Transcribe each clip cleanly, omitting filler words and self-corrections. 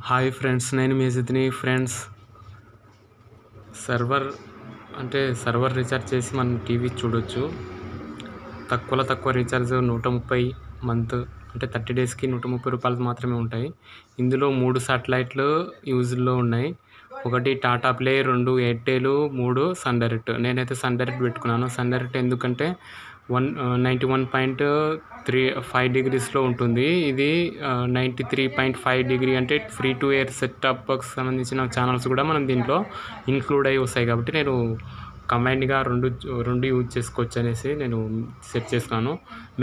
Hi friends, నేను మీ జితిని. Friends, server recharge చేసి మనం టీవీ చూడొచ్చు. తక్కువ రీఛార్జ్ 130 మంత్ అంటే 30 డేస్కి 130 రూపాయలు మాత్రమే ఉంటాయి. ఇందులో 3 శాటిలైట్లు యూజ్లో ఉన్నాయి. 1 Tata play, 2 Airtel, 3 sun direct. నేనైతే సన్ డైరెక్ట్ పెట్టుకున్నాను. సన్ డైరెక్ట్ ఎందుకంటే 91.35 డిగ్రీస్లో ఉంటుంది. ఇది 93.5 డిగ్రీ అంటే free to air set top box సంబంధించిన ఛానల్స్ కూడా మనం దీంట్లో ఇంక్లూడ్ అయ్యి వస్తాయి. కాబట్టి నేను కంబైన్డ్గా రెండు యూజ్ చేసుకోవచ్చు అనేసి నేను సెట్ చేస్తాను.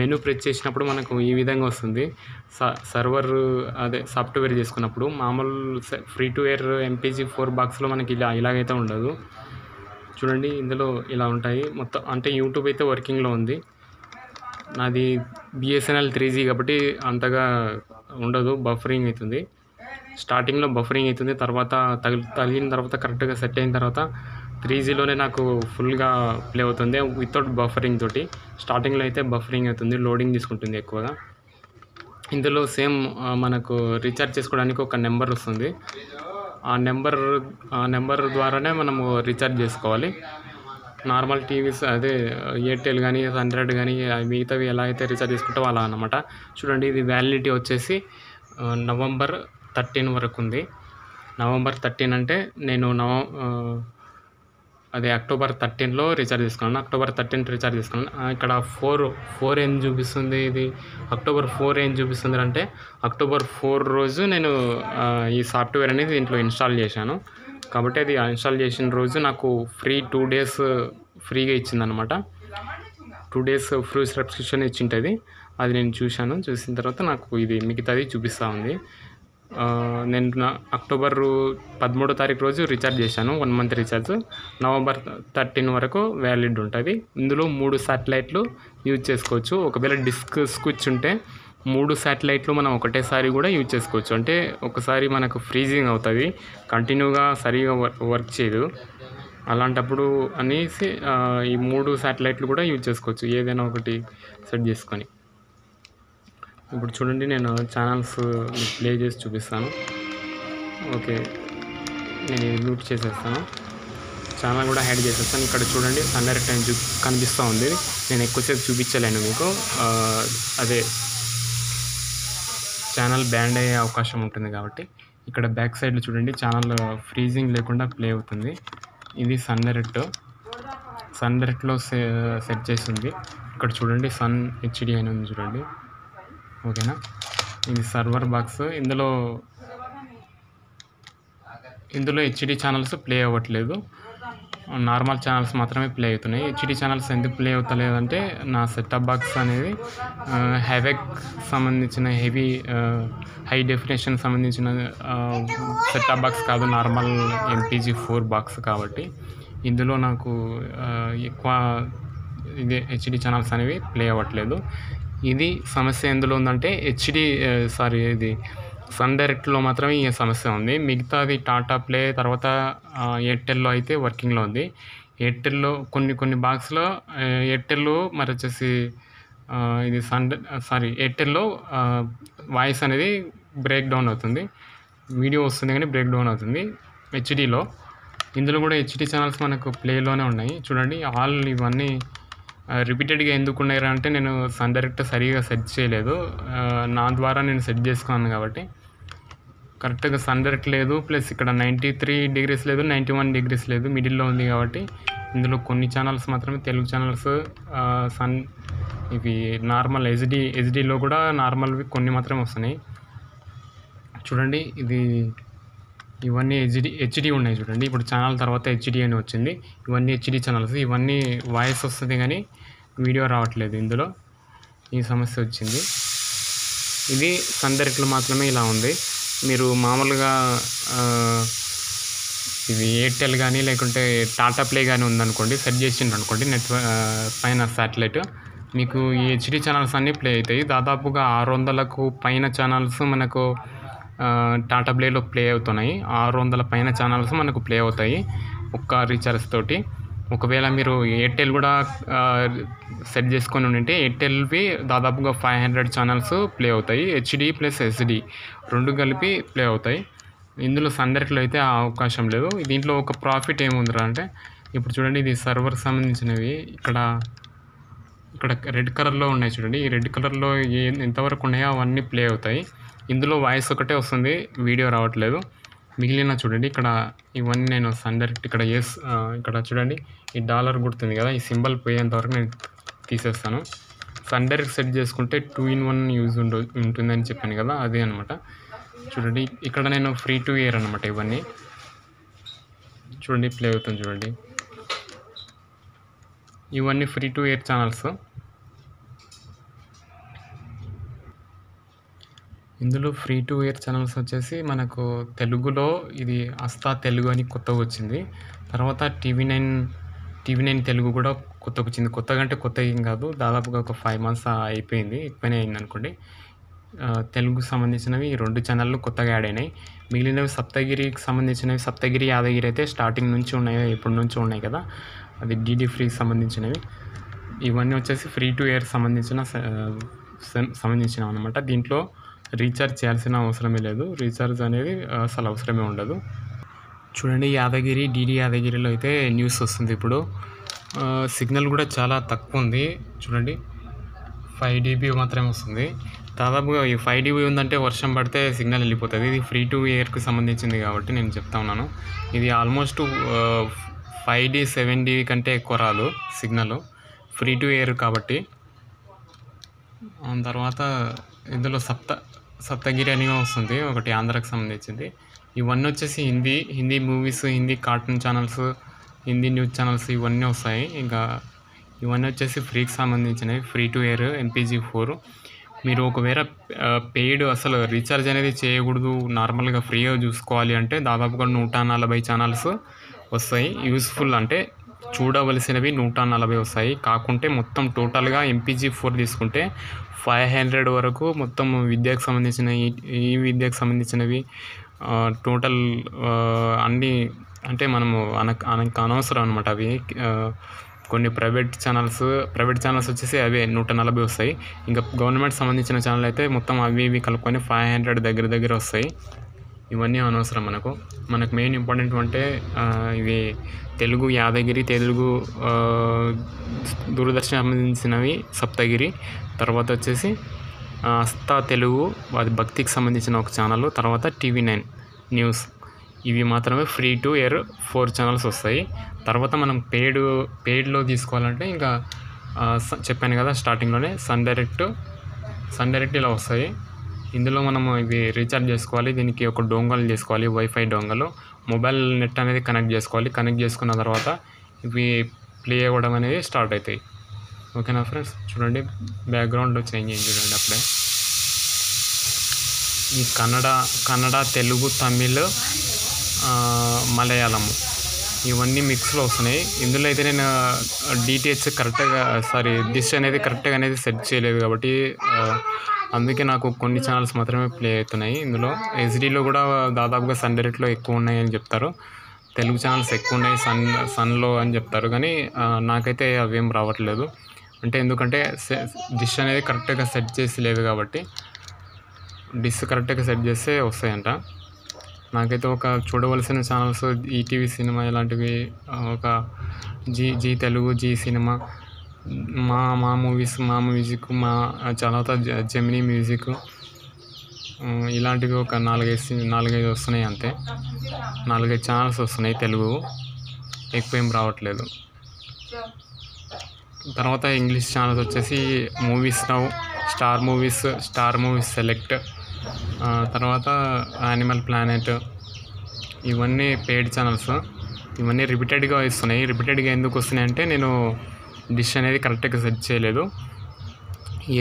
మెనూ ప్రెస్ చేసినప్పుడు మనకు ఈ విధంగా వస్తుంది. సర్వర్ సాఫ్ట్వేర్ చేసుకున్నప్పుడు మామూలు ఫ్రీ టు ఎయిర్ MPG4 బాక్స్లో మనకి ఇలాగైతే ఉండదు. చూడండి, ఇందులో ఇలా ఉంటాయి మొత్తం. అంటే యూట్యూబ్ అయితే వర్కింగ్లో ఉంది. నాది BSNL 3G కాబట్టి అంతగా ఉండదు, బఫరింగ్ అవుతుంది. స్టార్టింగ్లో బఫరింగ్ అవుతుంది, తర్వాత తగిలిన తర్వాత కరెక్ట్గా సెట్ అయిన తర్వాత 3Gలోనే నాకు ఫుల్గా ప్లే అవుతుంది వితౌట్ బఫరింగ్ తోటి. స్టార్టింగ్లో అయితే బఫరింగ్ అవుతుంది, లోడింగ్ తీసుకుంటుంది ఎక్కువగా. ఇందులో సేమ్ మనకు రీఛార్జ్ చేసుకోవడానికి ఒక నెంబర్ వస్తుంది. ఆ నెంబర్ ద్వారానే మనము రీఛార్జ్ చేసుకోవాలి. నార్మల్ టీవీస్ ఎయిర్టెల్ కానీ సన్ డైరెక్ట్ కానీ మిగతావి ఎలా అయితే రీఛార్జ్ చేసుకుంటావో అలా అన్నమాట. చూడండి, ఇది వ్యాలిడిటీ వచ్చేసి నవంబర్ 13 వరకు ఉంది. నవంబర్ 13 అంటే నేను అక్టోబర్ 13లో రీఛార్జ్ చేసుకున్నాను. అక్టోబర్ 13 రీఛార్జ్ చేసుకున్నాను. ఇక్కడ 4 ఏం చూపిస్తుంది, ఇది అక్టోబర్ 4 ఏం చూపిస్తుంది అంటే అక్టోబర్ 4 రోజు నేను ఈ సాఫ్ట్వేర్ అనేది దీంట్లో ఇన్స్టాల్ చేశాను. కాబట్టి అది ఇన్స్టాల్ చేసిన రోజు నాకు 2 డేస్ ఫ్రీగా ఇచ్చిందనమాట. 2 డేస్ ఫ్రీ సబ్స్క్రిప్షన్ ఇచ్చింటుంది. అది నేను చూసిన తర్వాత నాకు ఇది మిగతాది చూపిస్తూ ఉంది. నేను అక్టోబర్ 13వ తారీఖు రోజు రీఛార్జ్ చేశాను, 1 మంత్ రీఛార్జ్. నవంబర్ 13 వరకు వ్యాలిడ్ ఉంటుంది. ఇందులో 3 శాటిలైట్లు యూజ్ చేసుకోవచ్చు. ఒకవేళ డిస్క్ స్విచ్ ఉంటే 3 శాటిలైట్లు మనం ఒకటేసారి కూడా యూజ్ చేసుకోవచ్చు. అంటే ఒకసారి మనకు ఫ్రీజింగ్ అవుతుంది, కంటిన్యూగా సరిగా వర్క్ చేయదు. అలాంటప్పుడు అనేసి ఈ 3 శాటిలైట్లు కూడా యూజ్ చేసుకోవచ్చు, ఏదైనా ఒకటి సెట్ చేసుకొని. ఇప్పుడు చూడండి, నేను ఛానల్స్ ప్లే చేసి చూపిస్తాను. ఓకే, నేను మ్యూట్ చేసేస్తాను, ఛానల్ కూడా యాడ్ చేసేస్తాను. ఇక్కడ చూడండి, సన్ డైరెక్ట్ అని కనిపిస్తూ ఉంది. నేను ఎక్కువసేపు చూపించలేను మీకు, ఛానల్ బ్యాన్ అయ్యే అవకాశం ఉంటుంది కాబట్టి. ఇక్కడ బ్యాక్ సైడ్లో చూడండి, ఛానల్ ఫ్రీజింగ్ లేకుండా ప్లే అవుతుంది. ఇది సన్ డైరెక్ట్లో సెట్ చేసింది. ఇక్కడ చూడండి, సన్ HD అని ఉంది చూడండి. ఓకేనా, ఇది సర్వర్ బాక్స్. ఇందులో HD ఛానల్స్ ప్లే అవ్వట్లేదు, నార్మల్ ఛానల్స్ మాత్రమే ప్లే అవుతున్నాయి. HD ఛానల్స్ ఎందుకు ప్లే అవుతలేదంటే నా సెటప్ బాక్స్ అనేది హ్యావెక్ సంబంధించిన హై డెఫినేషన్ సంబంధించిన సెటప్ బాక్స్ కాదు, నార్మల్ MPG4 బాక్స్. కాబట్టి ఇందులో నాకు ఎక్కువ HD ఛానల్స్ అనేవి ప్లే అవ్వట్లేదు. ఇది సమస్య ఎందులో ఉందంటే ఇది సన్ డైరెక్ట్లో మాత్రమే ఈ సమస్య ఉంది. మిగతాది టాటా ప్లే, తర్వాత ఎయిర్టెల్లో అయితే వర్కింగ్లో ఉంది. ఎయిర్టెల్లో కొన్ని బాక్స్లో ఎయిర్టెల్లో మరి వచ్చేసి ఇది ఎయిర్టెల్లో వాయిస్ అనేది బ్రేక్ డౌన్ అవుతుంది, వీడియో వస్తుంది కానీ బ్రేక్ డౌన్ అవుతుంది HDలో. ఇందులో కూడా HD ఛానల్స్ మనకు ప్లేలోనే ఉన్నాయి. చూడండి, ఇవన్నీ రిపీటెడ్గా ఎందుకు ఉన్నాయి అంటే నేను సన్ డైరెక్ట్ సరిగా సెట్ చేయలేదు, నా ద్వారా నేను సెట్ చేసుకున్నాను కాబట్టి కరెక్ట్గా సన్ డైరెక్ట్ లేదు. ప్లస్ ఇక్కడ 93 డిగ్రీస్ లేదు, 91 డిగ్రీస్ లేదు, మిడిల్లో ఉంది. కాబట్టి ఇందులో కొన్ని ఛానల్స్ మాత్రమే తెలుగు ఛానల్స్, ఇవి నార్మల్ HDలో కూడా నార్మల్వి కొన్ని మాత్రమే వస్తున్నాయి. చూడండి, ఇవన్నీ HD ఉన్నాయి. చూడండి, ఇప్పుడు ఛానల్ తర్వాత HD అని వచ్చింది. ఇవన్నీ HD ఛానల్స్, ఇవన్నీ వాయిస్ వస్తుంది కానీ వీడియో రావట్లేదు. ఇందులో ఈ సమస్య వచ్చింది. ఇది సన్ డైరెక్ట్లో మాత్రమే ఇలా ఉంది. మీరు మామూలుగా ఇది ఎయిర్టెల్ కానీ లేకుంటే టాటా ప్లే కానీ ఉందనుకోండి, సెట్ చేసిండ్రు అనుకోండి పైన శాటిలైట్, మీకు ఈ HD ఛానల్స్ అన్నీ ప్లే అవుతాయి. దాదాపుగా 600కు పైన ఛానల్స్ మనకు టాటా ప్లేలో ప్లే అవుతున్నాయి. 600 పైన ఛానల్స్ మనకు ప్లే అవుతాయి ఒక్క రీఛార్జ్ తోటి. ఒకవేళ మీరు ఎయిర్టెల్ కూడా సెట్ చేసుకొని ఉంటే ఎయిర్టెల్వి దాదాపుగా 500 ఛానల్స్ ప్లే అవుతాయి. HD ప్లస్ SD రెండు కలిపి ప్లే అవుతాయి. ఇందులో సన్ డైరెక్ట్లో అయితే ఆ అవకాశం లేదు. దీంట్లో ఒక ప్రాఫిట్ ఏముందిరా అంటే, ఇప్పుడు చూడండి ఇది సర్వర్కి సంబంధించినవి. ఇక్కడ రెడ్ కలర్లో ఉన్నాయి చూడండి. ఈ రెడ్ కలర్లో ఎంతవరకు ఉన్నాయో అవన్నీ ప్లే అవుతాయి. ఇందులో వాయిస్ ఒకటే వస్తుంది, వీడియో రావట్లేదు. మిగిలిన చూడండి ఇక్కడ ఇవన్నీ నేను సన్ డైరెక్ట్ ఇక్కడ చూడండి ఈ డాలర్ గుర్తుంది కదా, ఈ సింబల్ పోయేంత వరకు నేను తీసేస్తాను. సన్ డైరెక్ట్ సెట్ చేసుకుంటే 2-in-1 యూజ్ ఉంటుందని చెప్పాను కదా, అదే అనమాట. చూడండి ఇక్కడ నేను ఫ్రీ టు ఎయిర్ అనమాట. ఇవన్నీ చూడండి ప్లే అవుతుంది చూడండి. ఇవన్నీ ఫ్రీ టు ఎయిర్ ఛానల్స్. ఇందులో ఫ్రీ టు ఎయిర్ ఛానల్స్ వచ్చేసి మనకు తెలుగులో ఇది ఆస్థా తెలుగు అని కొత్తగా వచ్చింది. తర్వాత టీవీ9 తెలుగు కూడా కొత్తగా వచ్చింది. కొత్తగా అంటే కొత్తగా ఏం కాదు, దాదాపుగా ఒక 5 months అయిపోయింది, ఎక్కువనే అయింది అనుకోండి. తెలుగుకు సంబంధించినవి ఈ 2 ఛానళ్ళు కొత్తగా యాడ్ అయినాయి. మిగిలినవి సప్తగిరికి సంబంధించినవి, సప్తగిరి యాదగిరి అయితే స్టార్టింగ్ నుంచి ఉన్నాయి, ఎప్పటి నుంచో ఉన్నాయి కదా, అది డీడీ ఫ్రీకి సంబంధించినవి. ఇవన్నీ వచ్చేసి ఫ్రీ టు ఎయిర్ సంబంధించినవి అనమాట. దీంట్లో రీఛార్జ్ చేయాల్సిన అవసరమే లేదు, రీఛార్జ్ అనేది అసలు అవసరమే ఉండదు. చూడండి యాదగిరి, డీడీ యాదగిరిలో అయితే న్యూస్ వస్తుంది ఇప్పుడు. సిగ్నల్ కూడా చాలా తక్కువ ఉంది చూడండి, 5 dB మాత్రమే వస్తుంది. దాదాపుగా ఈ 5 dB ఉందంటే వర్షం పడితే సిగ్నల్ వెళ్ళిపోతుంది. ఇది ఫ్రీ టు ఎయిర్కి సంబంధించింది కాబట్టి నేను చెప్తా ఉన్నాను. ఇది ఆల్మోస్ట్ 5D 7D కంటే ఎక్కువ రాదు సిగ్నల్, ఫ్రీ టు ఎయిర్ కాబట్టి. తర్వాత ఇందులో సప్తగిరి అని వస్తుంది, ఒకటి ఆంధ్రాకి సంబంధించింది. ఇవన్నీ వచ్చేసి Hindi movies, Hindi cartoon channels, Hindi news channels ఇవన్నీ వస్తాయి. ఇంకా ఇవన్నీ వచ్చేసి ఫ్రీకి సంబంధించినవి, ఫ్రీ టు ఎయిర్ MPG4. మీరు ఒకవేళ పెయిడ్ అసలు రీఛార్జ్ అనేది చేయకూడదు, నార్మల్గా ఫ్రీగా చూసుకోవాలి అంటే దాదాపుగా 140 ఛానల్స్ వస్తాయి. యూస్ఫుల్ అంటే చూడవలసినవి 140 వస్తాయి. కాకుంటే మొత్తం టోటల్గా MPG4 తీసుకుంటే 500 వరకు మొత్తం విద్యకు సంబంధించిన విద్యకు సంబంధించినవి టోటల్ అన్నీ అంటే మనము అనవసరం అనమాట. అవి కొన్ని ప్రైవేట్ ఛానల్స్ వచ్చేసి అవే 140 వస్తాయి. ఇంకా గవర్నమెంట్ సంబంధించిన ఛానల్ అయితే మొత్తం అవి కలుపుకొని 500 దగ్గర వస్తాయి. ఇవన్నీ అనవసరం మనకు మెయిన్ ఇంపార్టెంట్ అంటే ఇవి తెలుగు యాదగిరి, తెలుగు దూరదర్శన్ సంబంధించినవి సప్తగిరి, తర్వాత వచ్చేసి ఆస్థా తెలుగు, అది భక్తికి సంబంధించిన ఒక ఛానల్, తర్వాత టీవీ9 న్యూస్. ఇవి మాత్రమే ఫ్రీ టు ఎయిర్ 4 ఛానల్స్ వస్తాయి. తర్వాత మనం పెయిడ్లో తీసుకోవాలంటే ఇంకా చెప్పాను కదా స్టార్టింగ్లోనే, సన్ డైరెక్ట్ ఇలా వస్తాయి. ఇందులో మనము ఇవి రీఛార్జ్ చేసుకోవాలి. దీనికి ఒక డోంగల్ చేసుకోవాలి, వైఫై డోంగల్, మొబైల్ నెట్ అనేది కనెక్ట్ చేసుకోవాలి. కనెక్ట్ చేసుకున్న తర్వాత ఇవి ప్లే అవ్వడం అనేది స్టార్ట్ అవుతాయి. ఓకేనా ఫ్రెండ్స్? చూడండి బ్యాక్గ్రౌండ్లో చేంజ్ అయింది చూడండి అప్పుడే. ఈ కన్నడ, తెలుగు, తమిళ్, మలయాళము ఇవన్నీ మిక్స్లో వస్తున్నాయి. ఇందులో అయితే నేను డిటిహెచ్ డిష్ అనేది కరెక్ట్గా అనేది సెట్ చేయలేదు కాబట్టి అందుకే నాకు కొన్ని ఛానల్స్ మాత్రమే ప్లే అవుతున్నాయి. ఇందులో హెచ్డీలో కూడా దాదాపుగా సన్ డైరెక్ట్లో ఎక్కువ ఉన్నాయి అని చెప్తారు, తెలుగు ఛానల్స్ ఎక్కువ ఉన్నాయి సన్లో అని చెప్తారు. కానీ నాకైతే అవేం రావట్లేదు. అంటే ఎందుకంటే డిష్ అనేది కరెక్ట్గా సెట్ చేసి లేదు కాబట్టి, డిష్ కరెక్ట్గా సెట్ చేస్తే వస్తాయంట. నాకైతే ఒక చూడవలసిన ఛానల్స్ ఈటీవీ సినిమా ఇలాంటివి, ఒక జీ తెలుగు, జీ సినిమా, మా మూవీస్, మా మ్యూజిక్, చాలా జెమినీ మ్యూజిక్, ఇలాంటివి ఒక 4-5 వస్తున్నాయి అంతే. 4-5 ఛానల్స్ వస్తున్నాయి తెలుగు, ఎక్కువ ఏం రావట్లేదు. తర్వాత ఇంగ్లీష్ ఛానల్స్ వచ్చేసి movies now, star movies select, తర్వాత యానిమల్ ప్లానెట్, ఇవన్నీ పెయిడ్ ఛానల్స్. ఇవన్నీ రిపీటెడ్గా వస్తున్నాయి. రిపీటెడ్గా ఎందుకు వస్తున్నాయి అంటే నేను డిష్ అనేది కరెక్ట్గా సెట్ చేయలేదు.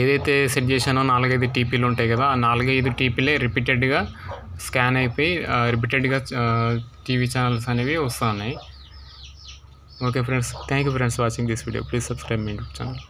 ఏదైతే సెట్ చేశానో 4-5 టీపీలు ఉంటాయి కదా, ఆ 4-5 టీపీలే రిపీటెడ్గా స్కాన్ అయిపోయి రిపీటెడ్గా టీవీ ఛానల్స్ అనేవి వస్తున్నాయి. Okay friends, thank you friends watching this video. Please subscribe my YouTube channel.